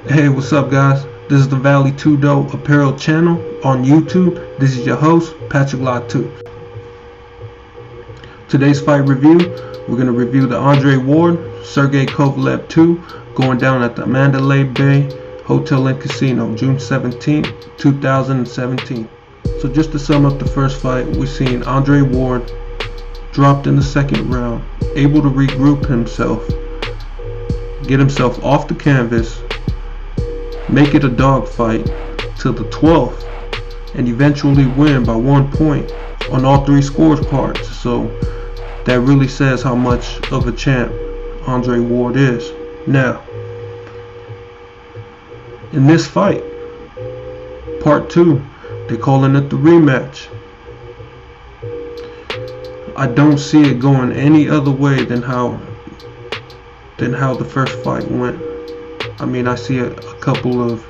Hey, what's up, guys? This is the VALÉ 2 Apparel channel on YouTube. This is your host, Patrick Latu. Today's fight review, we're going to review the Andre Ward, Sergey Kovalev II, going down at the Mandalay Bay Hotel and Casino, June 17, 2017. So just to sum up the first fight, we've seen Andre Ward dropped in the second round, able to regroup himself, get himself off the canvas, make it a dogfight till the 12th, and eventually win by 1 point on all three scorecards. So that really says how much of a champ Andre Ward is. Now, in this fight, part 2, they're calling it the rematch. I don't see it going any other way than how the first fight went. I mean, I see a couple of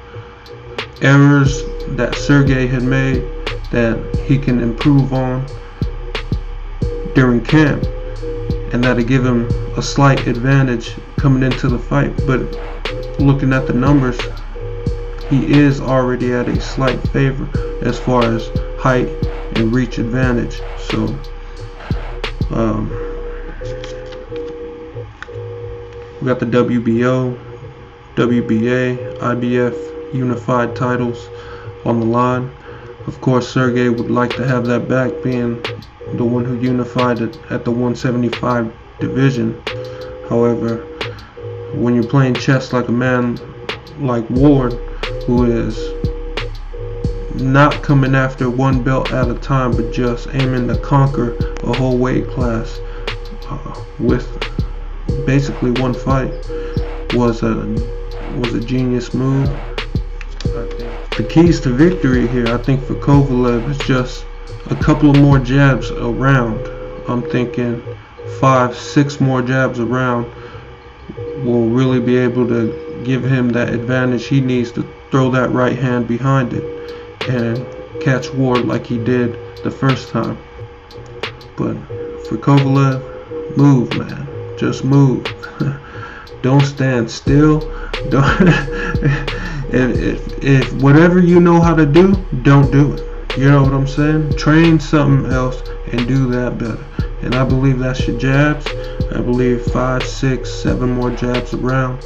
errors that Sergey had made that he can improve on during camp, and that'll give him a slight advantage coming into the fight. But looking at the numbers, he is already at a slight favor as far as height and reach advantage. So we got the WBO, WBA, IBF unified titles on the line. Of course, Sergey would like to have that back, being the one who unified it at the 175 division. However, when you're playing chess like a man like Ward, who is not coming after one belt at a time, but just aiming to conquer a whole weight class with basically one fight, was a genius move. The keys to victory here, I think, for Kovalev is just a couple of more jabs around. I'm thinking 5-6 more jabs around will really be able to give him that advantage he needs to throw that right hand behind it and catch Ward like he did the first time. But for Kovalev, move, man. Just move. Don't stand still. Don't if whatever you know how to do, don't do it. You know what I'm saying? Train something else and do that better. And I believe that's your jabs. I believe 5, 6, 7 more jabs around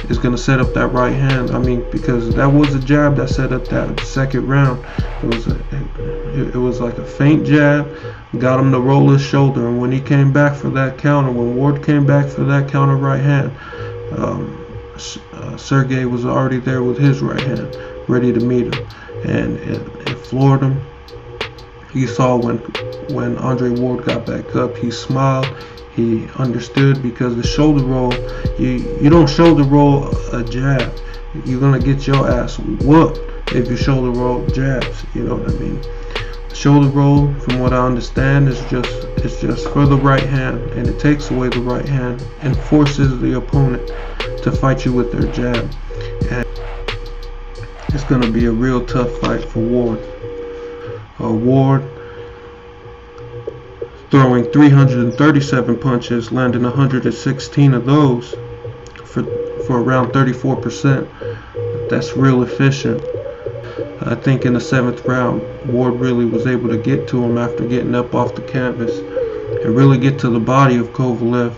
is going to set up that right hand. I mean, because that was a jab that set up that second round. It was like a feint jab, got him to roll his shoulder, and when he came back for that counter, when Ward came back for that counter right hand, Sergey was already there with his right hand, ready to meet him, and it floored him. You saw when Andre Ward got back up, he smiled. He understood, because the shoulder roll, you don't shoulder roll a jab. You're gonna get your ass whooped if you shoulder roll jabs. You know what I mean? Shoulder roll, from what I understand, is just for the right hand, and it takes away the right hand and forces the opponent to fight you with their jab. And it's gonna be a real tough fight for Ward. Ward throwing 337 punches, landing 116 of those for around 34%. That's real efficient. I think in the 7th round, Ward really was able to get to him after getting up off the canvas and really get to the body of Kovalev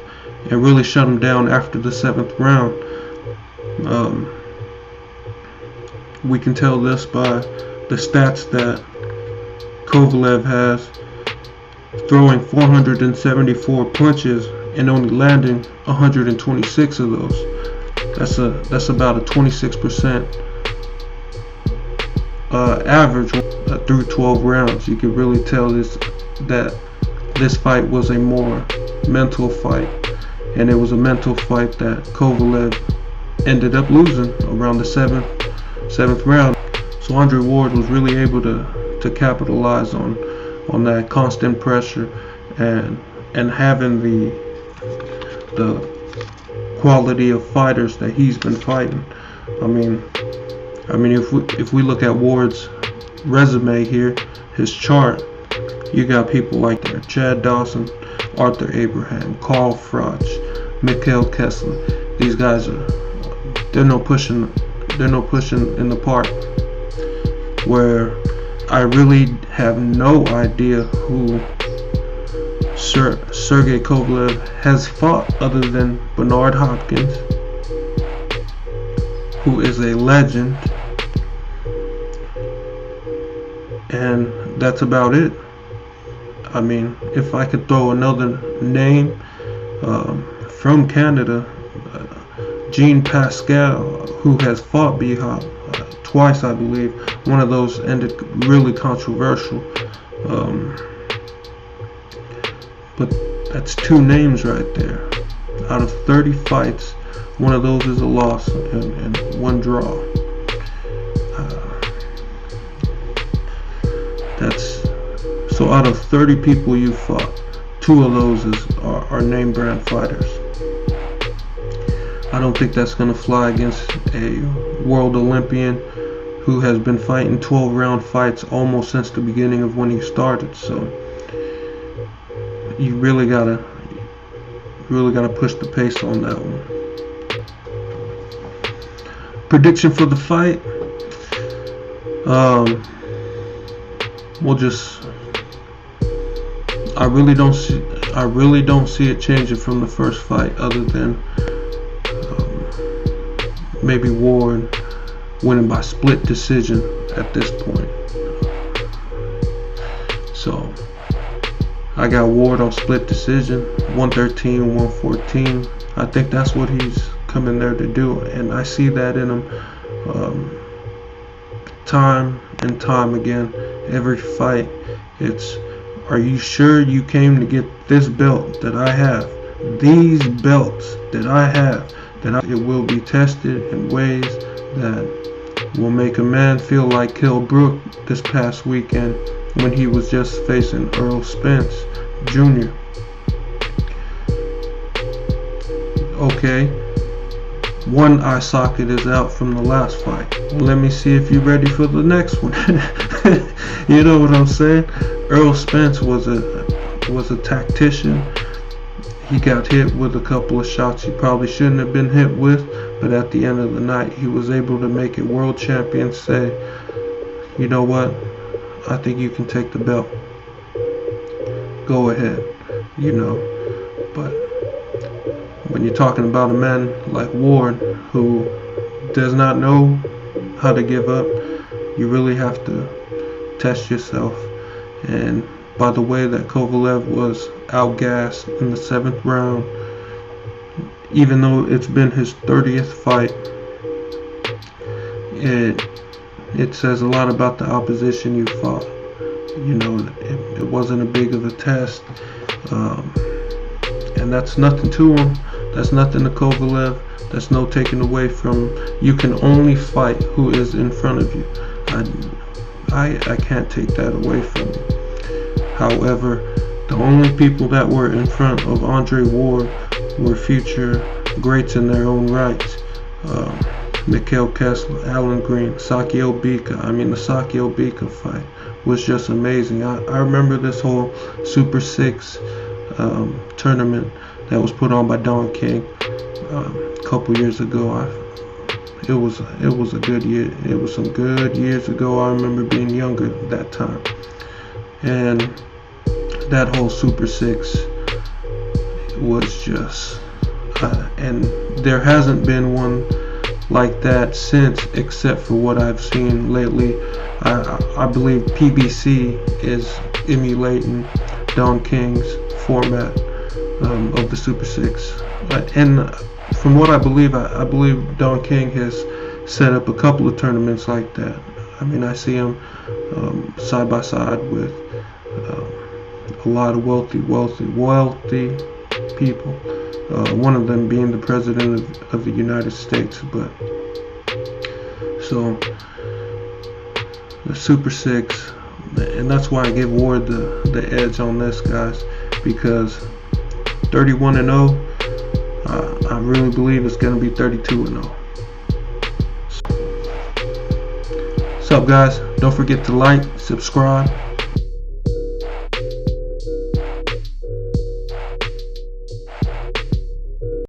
and really shut him down after the 7th round. We can tell this by the stats that Kovalev has, throwing 474 punches and only landing 126 of those. That's about a 26% average through 12 rounds. You can really tell that this fight was a more mental fight, and it was a mental fight that Kovalev ended up losing around the 7th round. So Andre Ward was really able to capitalize on that constant pressure and having the quality of fighters that he's been fighting. I mean, if we look at Ward's resume here, his chart, you got people like Chad Dawson, Arthur Abraham, Carl Froch, Mikhail Kessler. These guys they're no pushing they're no pushing in the park. Where I really have no idea who Sergey Kovalev has fought other than Bernard Hopkins, who is a legend, and that's about it. I mean, if I could throw another name from Canada, Jean Pascal, who has fought B-Hop twice, I believe. One of those ended really controversial. But that's 2 names right there. Out of 30 fights, one of those is a loss and 1 draw. That's so out of 30 people you fought, 2 of those are name brand fighters. I don't think that's gonna fly against a world Olympian who has been fighting 12-round fights almost since the beginning of when he started. So you really gotta push the pace on that one. Prediction for the fight. I really don't see it changing from the first fight, other than maybe Ward winning by split decision at this point. So I got Ward on split decision, 113, 114. I think that's what he's coming there to do, and I see that in him time and time again. Every fight, it's, are you sure you came to get this belt that I have? These belts that I have, it will be tested in ways that will make a man feel like Kell Brook this past weekend when he was just facing Errol Spence Jr. Okay, one eye socket is out from the last fight. Let me see if you're ready for the next one. You know what I'm saying? Errol Spence was a tactician. He got hit with a couple of shots he probably shouldn't have been hit with, but at the end of the night, he was able to make a world champion say, you know what, I think you can take the belt. Go ahead, you know. But when you're talking about a man like Ward, who does not know how to give up, you really have to test yourself. And by the way that Kovalev was outgassed in the 7th round, even though it's been his 30th fight, it says a lot about the opposition you fought. You know, it wasn't a big of a test, and that's nothing to him. That's nothing to Kovalev. That's no taking away from. You can only fight who is in front of you. I can't take that away from you. However, the only people that were in front of Andre Ward were future greats in their own rights. Mikhail Kessler, Alan Green, Saki Obika. I mean, the Saki Obika fight was just amazing. I remember this whole Super 6 tournament that was put on by Don King a couple years ago. It was a good year. It was some good years ago. I remember being younger that time, and that whole Super 6 was just and there hasn't been one like that since, except for what I've seen lately. I believe PBC is emulating Don King's format of the Super 6, and from what I believe Don King has set up a couple of tournaments like that. I mean, I see him side by side with a lot of wealthy people. One of them being the president of the United States. But so the Super 6, and that's why I give Ward the edge on this, guys, because 31-0. I really believe it's going to be 32-0. What's up, guys? Don't forget to like, subscribe,